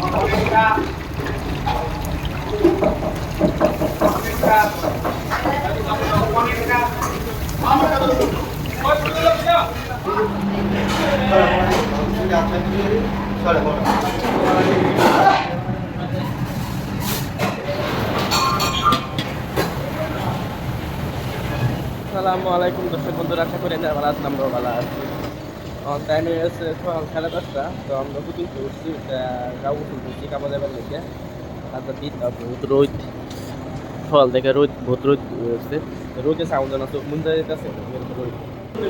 আসসালামু আলাইকুম দর্শক বন্ধুরা, আশা করি ভালো আছেন। আমরাও ভালো আছি। টাইমে এসে সকাল 10:30, তো আমরা বুকিং করছি গাঁও করছি কামা যাবার লেগে। আর দিন বহুত রোদ, সকাল থেকে রোদ বহুত রোদ হচ্ছে। রোদে সাউন্ড না চোখ মুন্দা যেতেছে রোদ।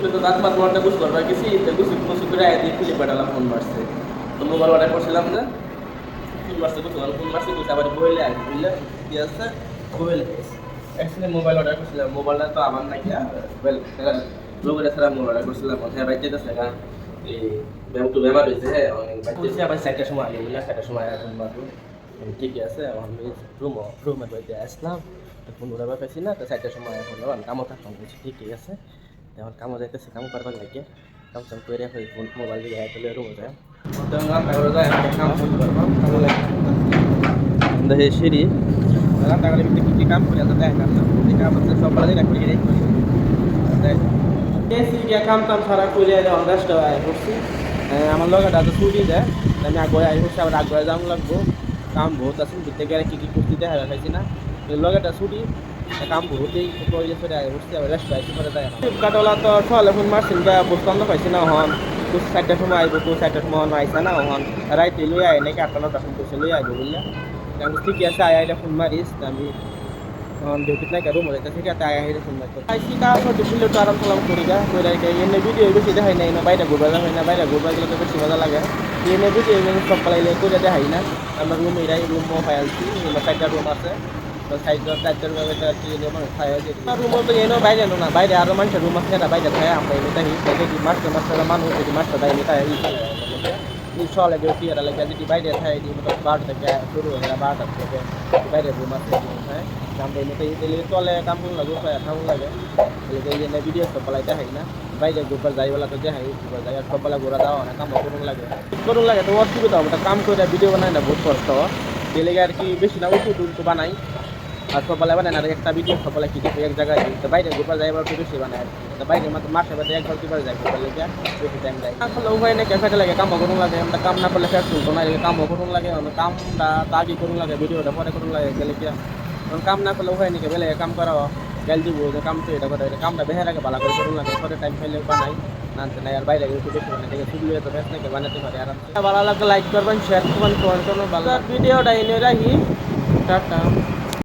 কিন্তু রাত মাত ঘন্টা গুছ করবার গেছি, গুছি গুছি করে আয় দিয়ে খুলে পাঠালাম, ফোন মারছে। তো মোবাইল অর্ডার করছিলাম যে ফোন মারছে, ফোন মারছে আবার বইলে আয় বুঝলে কি আছে বইলে অ্যাকচুয়ালি মোবাইল অর্ডার করছিলাম। মোবাইলটা তো আমার নাই, লোকের ছাড়া মোবাইল অর্ডার করছিলাম। হ্যাঁ বাইক যেতেছে না, এই তো বেমার হয়েছে। হ্যাঁ বাইক আবার 4টার সময় আগে বুঝলাম, 4টার সময় এখন মারবো। ঠিকই আছে, আমি রুমের বাড়িতে আসলাম, ফোন উড়াবার পাইছি না। তো 4টার সময় এখন কামও থাকতাম বলছি, ঠিকই আছে। এখন কামও যাইতেছে, কাম করবার লাগে কাম চাম করে ফোন মোবাইল দিয়ে আইলে রুমে যায়। রান্না করে যায় কাম ফোন করবো, কামও লাগে সিঁড়ি রান্না করে কী কী কাম করে দেয় কাম কাম হচ্ছে সব বেলা দিয়ে করে কাম টাম সারা করে রেস্ট করছি। আমার লগে দাদা ছুটি দেয়, আমি আগে আই করছি, আবার আগে যাওয়া লাগবো। কাম বহুত আছে, ঘুরতে গেলে কী কী করতে দেয় খাইছি না। লগেটা ছুটি কাম বহুতেই করে আগে করছি, আবার রেস্ট পাইছি করে দেয়। ফ্লিপকার্টওয়ালা তো সকালে ফোন মারছিল, বুঝতাম না পাইছি না। হন 4টার সময় আইব, 4টার সময় আইসা না। হন রাইতে লই আয় নাকি 8টা 9টার সময় বসে লই আইব বুঝলে। আমি ঠিকই আছে, আইলে ফোন মারিস। আমি ডিউটিত নাই রুম হইতে ঠিক আছে, আইলে ফোন মারতো আইসি কা ফটো তুলে তো আরাম সালাম করি গা কইরা এনে ভিডিও বেশি দেখাই নাই না। বাইরে ঘুরবা হয় না, বাইরে ঘুরবা গেলে তো বেশি মজা লাগে। এনে ভিডিও সব পালাইলে করে দেখাই না। আমার রুম এরাই রুম পাইছি, 4টা রুম আছে। তো 4টার ভাবে আর কি খাই রুম তো এনে বাইরে না, বাইরে আরো মানুষের রুম আছে না, বাইরে খাই আমরা এনে থাকি। দেখি মাস্টার মানুষ যদি মাস্টার দেয় এনে তাই চলে ডিউটি এরা লাগে যদি বাইরে থাকে 12টা থেকে শুরু হয়, 12টা থেকে বাইরে রুম আছে। হ্যাঁ আমরা এমনিতে চলে কাম করুন লাগে, খাওয়া লাগে। এনে ভিডিও সব বেলায় দেখাই না, বাইরে ঘুরবার যাই বেলা তো দেখাই, ঘুরবার যাই। সব বেলা ঘোরা দেওয়া না, কাম করুন লাগে তো অসুবিধা হবে। কাম করে ভিডিও বানাই না বহুত কষ্ট দিলে আর কি, বেশি না উঁচু বানাই। আর সকালে বানায় না একটা ভিডিও সকালে কি এক জায়গায় তো বাইরে ঘুরবার যাইবার একটু বেশি বানায়। তো বাইরে মাসে বাদে একবার দুবার যায় ঘুরবার লেগে, বেশি টাইম লাগে। আসলে উপায় নেই, ক্যাফেটে লাগে কামও করুন লাগে। আমরা কাম না করলে ফের চলতো না, কামও করুন লাগে। কামটা আগে করুন লাগে, ভিডিওটা পরে করুন লাগে গেলে কি। কারণ কাম না করলে উপায় নেই, বেলে কাম করা গেল দিব কাম তো এটা করে কামটা বেহার আগে ভালো করে করুন লাগে। পরে টাইম পাইলে বানাই নানতে নাই। আর বাইরে একটু বেশি বানাই দেখে শুধু তো বেশ নাকি বানাতে পারে। আর ভালো লাগলে লাইক করবেন, শেয়ার করবেন, কমেন্ট করবেন। ভালো ভিডিওটা এনে রাখি, টাটা।